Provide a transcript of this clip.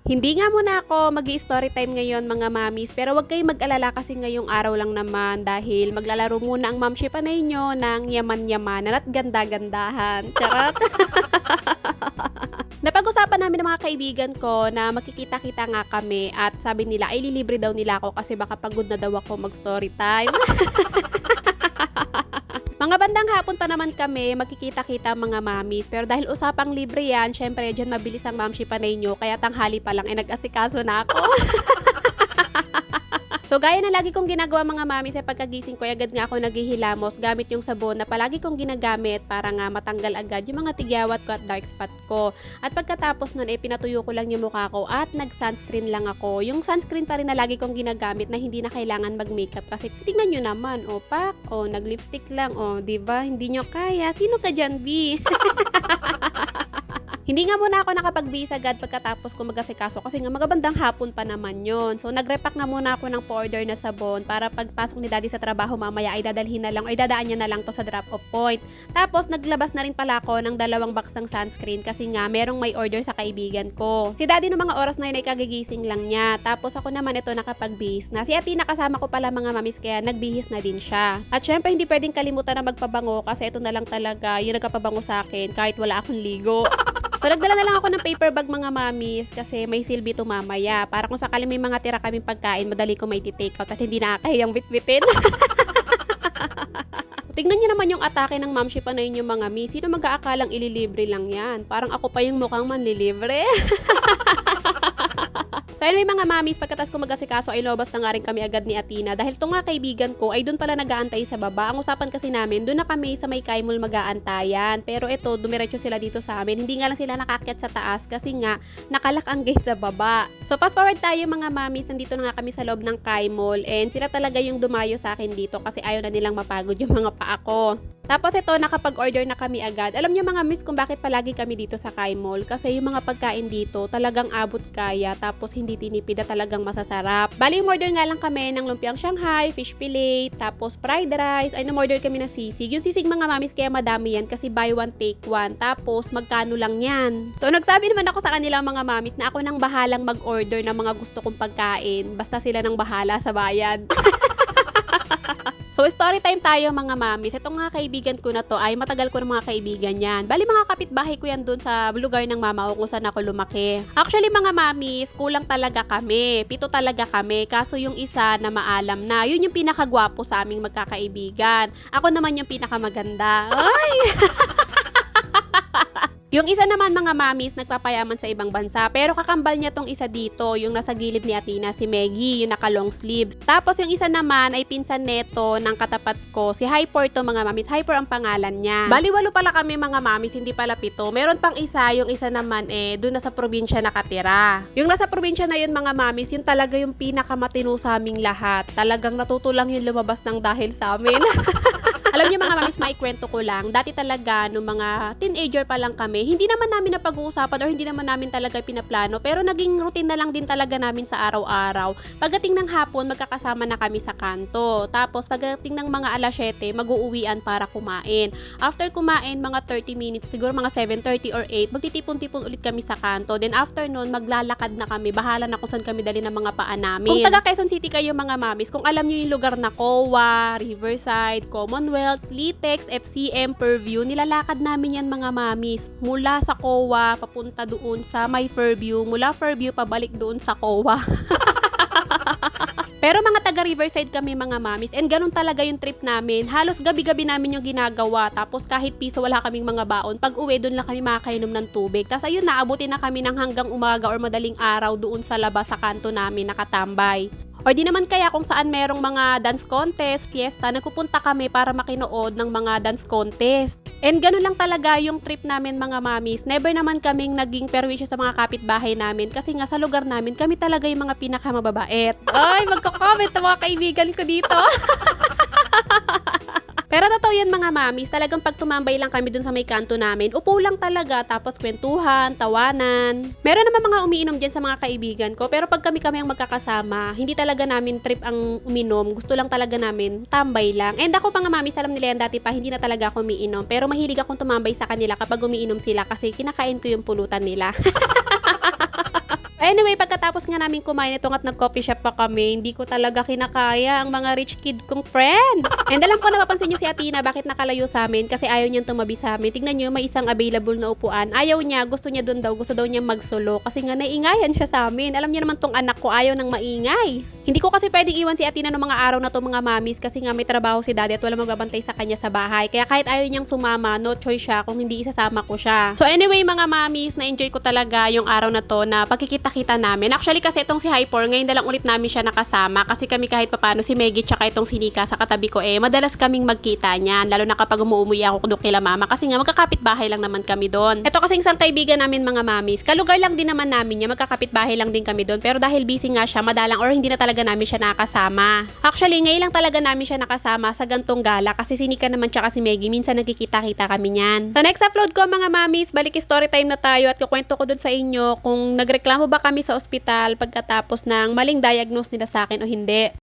Hindi nga muna ako mag-i-story time ngayon mga mamis, pero huwag kayong mag-alala kasi ngayong araw lang naman dahil maglalaro muna ang mamshi panay nyo ng yaman-yamanan at ganda-gandahan. Charot! Napag-usapan namin ng mga kaibigan ko na makikita-kita nga kami at sabi nila ay lilibre daw nila ako kasi baka pagod na daw ako mag-story time. Mga bandang hapon pa naman kami, magkikita-kita mga mamis. Pero dahil usapang libre yan, syempre dyan mabilis ang mamshi panay nyo. Kaya tanghali pa lang ay nag-asikaso na ako. So gaya na lagi kong ginagawa mga mamis ay pagkagising ko, agad nga ako naghihilamos gamit yung sabon na palagi kong ginagamit para nga matanggal agad yung mga tigyawat ko at dark spot ko. At pagkatapos nun pinatuyo ko lang yung mukha ko at nag-sunscreen lang ako. Yung sunscreen pa rin na lagi kong ginagamit na hindi na kailangan mag-makeup kasi tingnan nyo naman, pak, nag-lipstick lang, diba? Hindi nyo kaya. Sino ka dyan, B? Hindi nga muna ako nakapag-bihis agad pagkatapos ko mag-asikaso kasi nga magabandang hapon pa naman yon. So nag-repack na muna ako ng powder na sabon para pagpasok ni daddy sa trabaho mamaya ay dadalhin na lang o dadaan niya na lang to sa drop-off point. Tapos naglabas na rin pala ako ng 2 box ng sunscreen kasi nga merong may order sa kaibigan ko. Si daddy no mga oras na yun ay kagigising lang niya. Tapos ako naman ito nakapag-bihis na. Si Atina kasama ko pala mga mamis kaya nagbihis na din siya. At syempre hindi pwedeng kalimutan na magpabango kasi ito na lang talaga yung nagpapabango sa akin kahit wala akong ligo. So, nagdala na lang ako ng paper bag mga mamis kasi may silbi to mamaya. Para kung sakali may mga tira kaming pagkain, madali ko may take out at hindi nakakahiyang bitbitin. Tingnan niyo naman yung atake ng mamshi panay yung mga mi. Sino mag-aakalang ililibre lang yan? Parang ako pa yung mukhang manlilibre. So anyway mga mamis, pagkatas ko mag-asikaso ay lobas na nga rin kami agad ni Atina dahil itong nga kaibigan ko ay doon pala nag-aantay sa baba. Ang usapan kasi namin, doon na kami sa may Kai Mall mag-aantayan. Pero ito, dumiretso sila dito sa amin. Hindi nga lang sila nakakyat sa taas kasi nga nakalak ang gate sa baba. So fast forward tayo mga mamis, nandito na nga kami sa loob ng Kai Mall and sila talaga yung dumayo sa akin dito kasi ayaw na nilang mapagod yung mga paa ko. Tapos ito, nakapag-order na kami agad. Alam niyo mga miss kung bakit palagi kami dito sa Kai Mall? Kasi yung mga pagkain dito talagang abot kaya tapos hindi tinipid na talagang masasarap. Bali, umorder nga lang kami ng lumpiang Shanghai, fish fillet, tapos fried rice. Ay, umorder kami ng sisig. Yung sisig mga mamis kaya madami yan kasi buy one take one. Tapos magkano lang yan. So nagsabi naman ako sa kanila mga mamis na ako nang bahalang mag-order ng mga gusto kong pagkain. Basta sila nang bahala sa bayad. So, story time tayo mga mamis. Itong mga kaibigan ko na to ay matagal ko ng mga kaibigan yan. Bali mga kapitbahay ko yan dun sa lugar ng mama ko kung saan ako lumaki. Actually mga mamis, kulang talaga kami. 7 talaga kami. Kaso yung isa na maalam na, yun yung pinakagwapo sa aming magkakaibigan. Ako naman yung pinakamaganda. Ay! Yung isa naman mga mamis, nagpapayaman sa ibang bansa. Pero kakambal niya tong isa dito, yung nasa gilid ni Atina, si Maggie, yung naka long sleeve. Tapos yung isa naman ay pinsan neto ng katapat ko, si Hyper to mga mamis. Hyper ang pangalan niya. Baliwalo pala kami mga mamis, hindi pala 7. Meron pang isa, yung isa naman doon nasa probinsya nakatira. Yung nasa probinsya na yun mga mamis, yun talaga yung pinakamatino sa aming lahat. Talagang natutulang yung lumabas ng dahil sa amin. Alam niyo mga mamis, maikwento ko lang. Dati talaga, nung mga teenager pa lang kami, hindi naman namin napag-uusapan or hindi naman namin talaga pinaplano. Pero naging routine na lang din talaga namin sa araw-araw. Pagdating ng hapon, magkakasama na kami sa kanto. Tapos pagdating ng mga 7:00, mag-uuwian para kumain. After kumain, mga 30 minutes, siguro mga 7:30 or 8, magtitipon-tipon ulit kami sa kanto. Then after nun, maglalakad na kami. Bahala na kung saan kami dali ng mga paa namin. Kung taga Quezon City kayo mga mamis, kung alam niyo yung lugar na COA, Riverside, Commonwealth, Litex, FCM, Fairview, nilalakad namin yan mga mamis. Mula sa COA, papunta doon sa may Fairview. Mula Fairview, pabalik doon sa COA. Pero mga taga Riverside kami mga mamis and ganun talaga yung trip namin. Halos gabi-gabi namin yung ginagawa. Tapos kahit piso wala kaming mga baon. Pag uwi doon lang kami makakainom ng tubig. Tapos ayun, naabutin na kami ng hanggang umaga or madaling araw doon sa labas sa kanto namin nakatambay. O di naman kaya kung saan merong mga dance contest, fiesta, nagpupunta kami para makinood ng mga dance contest. And ganun lang talaga yung trip namin mga mamis. Never naman kaming naging perwisyo sa mga kapitbahay namin kasi nga sa lugar namin kami talaga yung mga pinakamababait. Ay, magko-comment ang mga kaibigan ko dito. Pero totoo yan mga mamis, talagang pag tumambay lang kami dun sa may kanto namin, upo lang talaga, tapos kwentuhan, tawanan. Meron naman mga umiinom dyan sa mga kaibigan ko, pero pag kami ang magkakasama, hindi talaga namin trip ang uminom, gusto lang talaga namin tambay lang. And ako mga mamis, alam nila yan dati pa, hindi na talaga ako umiinom, pero mahilig akong tumambay sa kanila kapag umiinom sila kasi kinakain ko yung pulutan nila. Anyway, pagkatapos nga namin kumain ito at nag-coffee shop pa kami, hindi ko talaga kinakaya ang mga rich kid kong friend. And alam ko napapansin niyo si Athena bakit nakalayo sa amin kasi ayaw niyang tumabi sa amin. Tignan niyo, may isang available na upuan. Ayaw niya, gusto niya doon daw, gusto daw niya magsulo kasi nga naiingayan siya sa amin. Alam niyo naman tong anak ko, ayaw nang maingay. Hindi ko kasi pwedeng iwan si Athena ng mga araw na to mga mamis kasi nga may trabaho si daddy at wala magbabantay sa kanya sa bahay. Kaya kahit ayaw niyang sumama, no choice siya kung hindi isasama ko siya. So anyway mga mamis, na-enjoy ko talaga yung araw na to na pagkikita-kita namin. Actually kasi itong si Hyper, ngayon na lang ulit namin siya nakasama kasi kami kahit papano si Meggie tsaka itong si Nika sa katabi ko madalas kaming magkita niyan. Lalo na kapag umuwi ako doon kila mama kasi nga magkakapit bahay lang naman kami doon. Ito kasi isang kaibigan namin mga mamis. Kalugar lang din naman namin niya, magkakapit bahay lang din kami doon. Pero dahil busy nga siya, madalang or hindi na talaga namin siya nakasama. Actually, ngayon lang talaga namin siya nakasama sa gantong gala kasi si Nika naman tsaka si Meggie, minsan nagkikita-kita kami niyan. Sa next upload ko mga mamis, balik story time na tayo at kukwento ko doon sa inyo kung nagreklamo ba kami sa ospital pagkatapos ng maling diagnose nila sa akin o hindi.